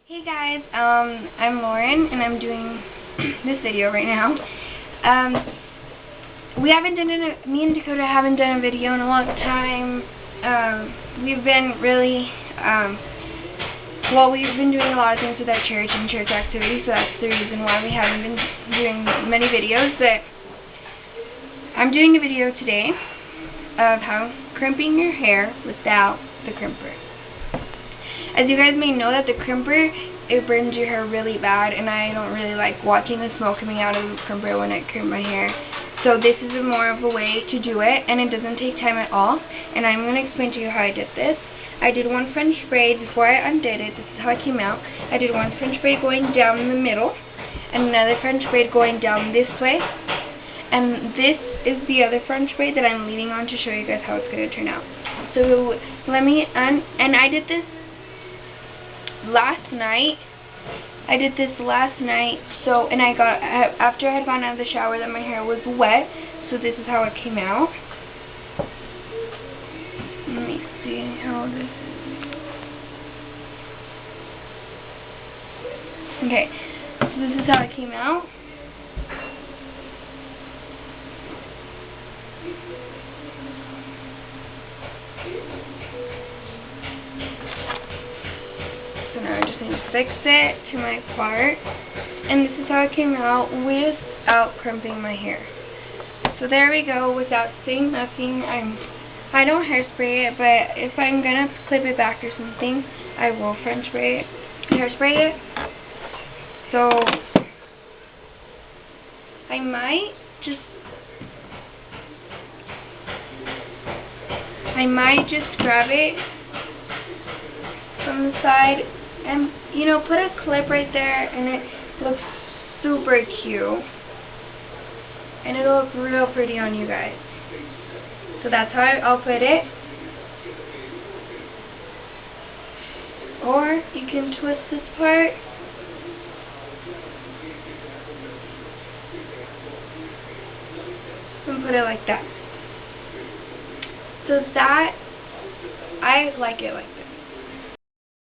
Hey guys, I'm Lauren and I'm doing this video right now. Me and Dakota haven't done a video in a long time. We've been really, we've been doing a lot of things with our church and church activities, so that's the reason why we haven't been doing many videos. But I'm doing a video today of how crimping your hair without the crimper. As you guys may know, that the crimper, it burns your hair really bad, and I don't really like watching the smoke coming out of the crimper when I crimp my hair. So this is more of a way to do it, and it doesn't take time at all. And I'm going to explain to you how I did this. I did one French braid before I undid it. This is how it came out. I did one French braid going down in the middle, and another French braid going down this way. And this is the other French braid that I'm leading on to show you guys how it's going to turn out. So let me, and I did this last night. So, and I got, after I had gone out of the shower, that my hair was wet. So this is how it came out. Let me see how this is. Okay, so this is how it came out. So now I just need to fix it to my part. And this is how it came out without crimping my hair. So there we go, without saying nothing. I don't hairspray it, but if I'm gonna clip it back or something, I will hairspray it. So I might just grab it from the side and, you know, put a clip right there, and it looks super cute, and it'll look real pretty on you guys. So that's how I'll put it. Or you can twist this part and put it like that. So that, I like it like that.